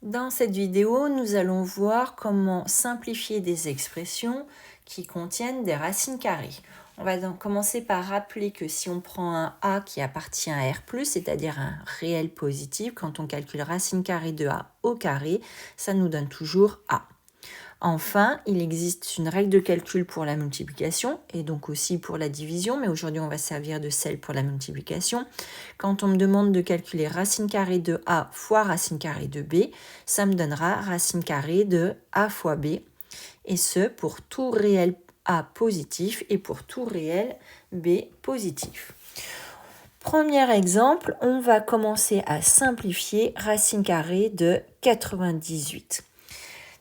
Dans cette vidéo, nous allons voir comment simplifier des expressions qui contiennent des racines carrées. On va donc commencer par rappeler que si on prend un a qui appartient à R+, c'est-à-dire un réel positif, quand on calcule racine carrée de a au carré, ça nous donne toujours a. Enfin, il existe une règle de calcul pour la multiplication et donc aussi pour la division, mais aujourd'hui on va servir de celle pour la multiplication. Quand on me demande de calculer racine carrée de a fois racine carrée de b, ça me donnera racine carrée de a fois b, et ce pour tout réel a positif et pour tout réel b positif. Premier exemple, on va commencer à simplifier racine carrée de 98.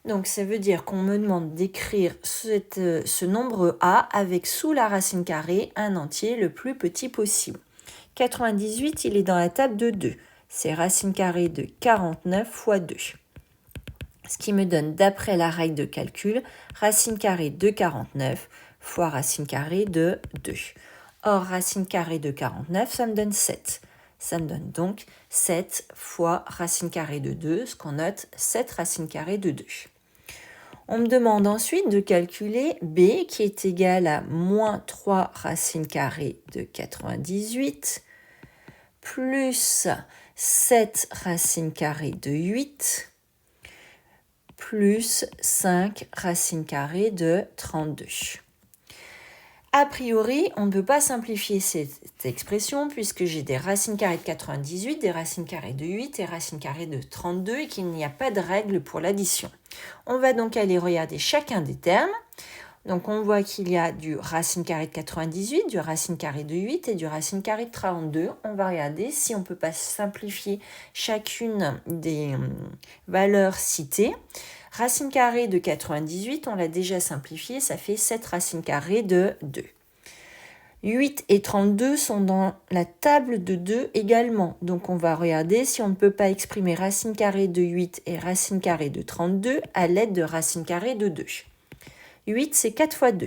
Donc, ça veut dire qu'on me demande d'écrire ce nombre a avec sous la racine carrée un entier le plus petit possible. 98, il est dans la table de 2. C'est racine carrée de 49 fois 2. Ce qui me donne, d'après la règle de calcul, racine carrée de 49 fois racine carrée de 2. Or, racine carrée de 49, ça me donne 7. Ça me donne donc 7 fois racine carrée de 2, ce qu'on note 7 racine carrée de 2. On me demande ensuite de calculer b qui est égal à moins 3 racine carrée de 98 plus 7 racine carrée de 8 plus 5 racine carrée de 32. A priori, on ne peut pas simplifier cette expression puisque j'ai des racines carrées de 98, des racines carrées de 8 et racines carrées de 32 et qu'il n'y a pas de règle pour l'addition. On va donc aller regarder chacun des termes. Donc on voit qu'il y a du racine carrée de 98, du racine carrée de 8 et du racine carrée de 32. On va regarder si on ne peut pas simplifier chacune des valeurs citées. Racine carrée de 98, on l'a déjà simplifié, ça fait 7 racines carrées de 2. 8 et 32 sont dans la table de 2 également. Donc on va regarder si on ne peut pas exprimer racine carrée de 8 et racine carrée de 32 à l'aide de racine carrée de 2. 8, c'est 4 fois 2.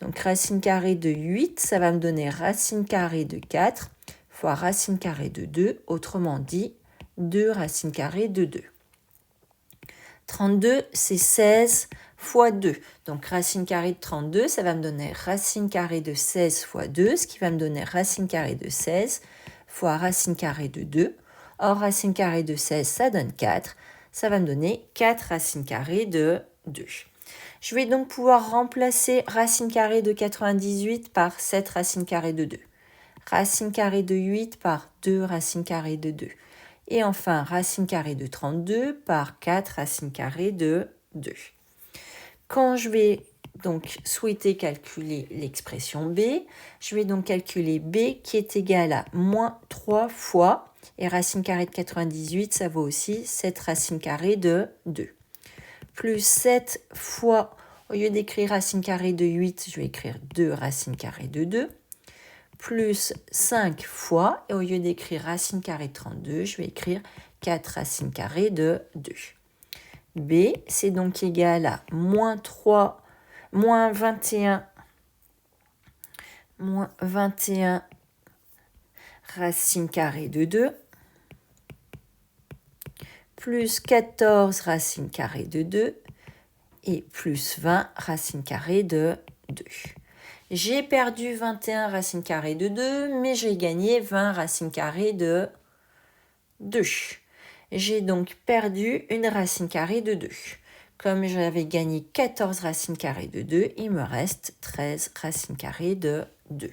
Donc racine carrée de 8, ça va me donner racine carrée de 4 fois racine carrée de 2, autrement dit 2 racine carrée de 2. 32, c'est 16 fois 2. Donc racine carrée de 32, ça va me donner racine carrée de 16 fois 2, ce qui va me donner racine carrée de 16 fois racine carrée de 2. Or, racine carrée de 16, ça donne 4. Ça va me donner 4 racines carrées de 2. Je vais donc pouvoir remplacer racine carrée de 98 par 7 racines carrées de 2. Racine carrée de 8 par 2 racines carrées de 2. Et enfin, racine carrée de 32 par 4 racines carrées de 2. Quand je vais donc souhaiter calculer l'expression b, je vais donc calculer b qui est égal à moins 3 fois, et racine carrée de 98, ça vaut aussi 7 racines carrées de 2. Plus 7 fois, au lieu d'écrire racine carrée de 8, je vais écrire 2 racines carrées de 2. Plus 5 fois, et au lieu d'écrire racine carrée de 32, je vais écrire 4 racines carrées de 2. B, c'est donc égal à moins 21 racines carrées de 2, plus 14 racines carrées de 2, et plus 20 racines carrées de 2. J'ai perdu 21 racines carrées de 2, mais j'ai gagné 20 racines carrées de 2. J'ai donc perdu une racine carrée de 2. Comme j'avais gagné 14 racines carrées de 2, il me reste 13 racines carrées de 2.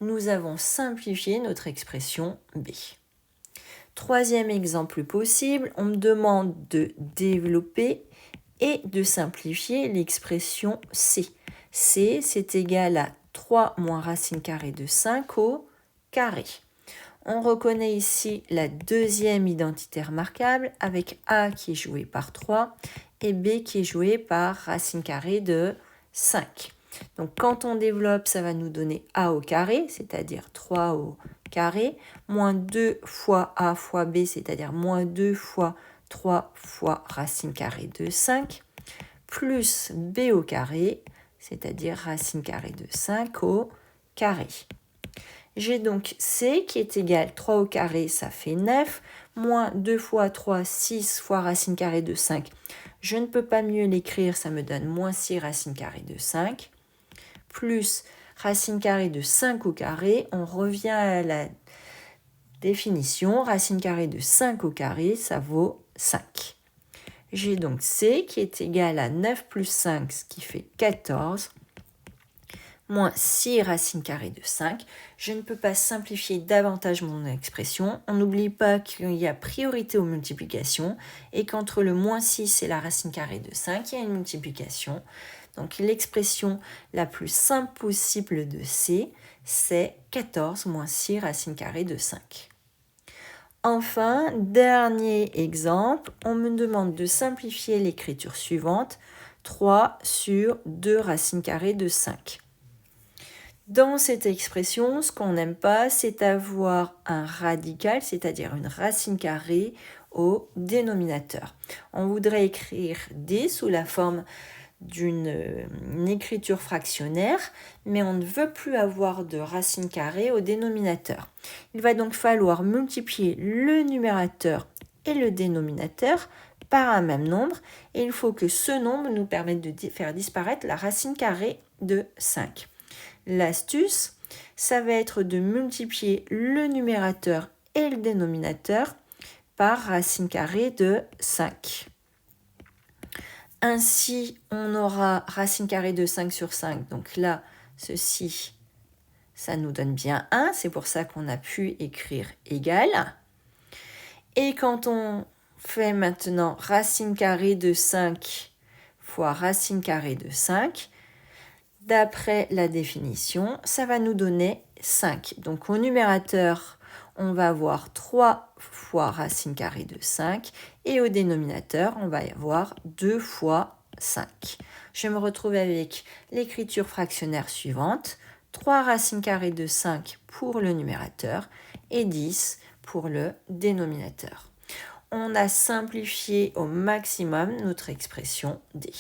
Nous avons simplifié notre expression b. Troisième exemple possible, on me demande de développer et de simplifier l'expression c. C, c'est égal à 3 moins racine carrée de 5 au carré. On reconnaît ici la deuxième identité remarquable avec a qui est joué par 3 et b qui est joué par racine carrée de 5. Donc quand on développe, ça va nous donner a au carré, c'est-à-dire 3 au carré, moins 2 fois a fois b, c'est-à-dire moins 2 fois 3 fois racine carrée de 5, plus b au carré, c'est-à-dire racine carrée de 5 au carré. J'ai donc c qui est égal à 3 au carré, ça fait 9, moins 2 fois 3, 6 fois racine carrée de 5. Je ne peux pas mieux l'écrire, ça me donne moins 6 racine carrée de 5, plus racine carrée de 5 au carré. On revient à la définition, racine carrée de 5 au carré, ça vaut 5. J'ai donc C qui est égal à 9 plus 5, ce qui fait 14, moins 6 racine carrée de 5. Je ne peux pas simplifier davantage mon expression. On n'oublie pas qu'il y a priorité aux multiplications et qu'entre le moins 6 et la racine carrée de 5, il y a une multiplication. Donc l'expression la plus simple possible de C, c'est 14 moins 6 racine carrée de 5. Enfin, dernier exemple, on me demande de simplifier l'écriture suivante, 3 sur 2 racine carrée de 5. Dans cette expression, ce qu'on n'aime pas, c'est avoir un radical, c'est-à-dire une racine carrée au dénominateur. On voudrait écrire D sous la forme d'une écriture fractionnaire, mais on ne veut plus avoir de racine carrée au dénominateur. Il va donc falloir multiplier le numérateur et le dénominateur par un même nombre, et il faut que ce nombre nous permette de faire disparaître la racine carrée de 5. L'astuce, ça va être de multiplier le numérateur et le dénominateur par racine carrée de 5. Ainsi, on aura racine carrée de 5 sur 5. Donc là, ceci, ça nous donne bien 1. C'est pour ça qu'on a pu écrire égal. Et quand on fait maintenant racine carrée de 5 fois racine carrée de 5, d'après la définition, ça va nous donner 5. Donc au numérateur, on va avoir 3 fois racine carrée de 5 et au dénominateur, on va y avoir 2 fois 5. Je me retrouve avec l'écriture fractionnaire suivante, 3 racine carrée de 5 pour le numérateur et 10 pour le dénominateur. On a simplifié au maximum notre expression D.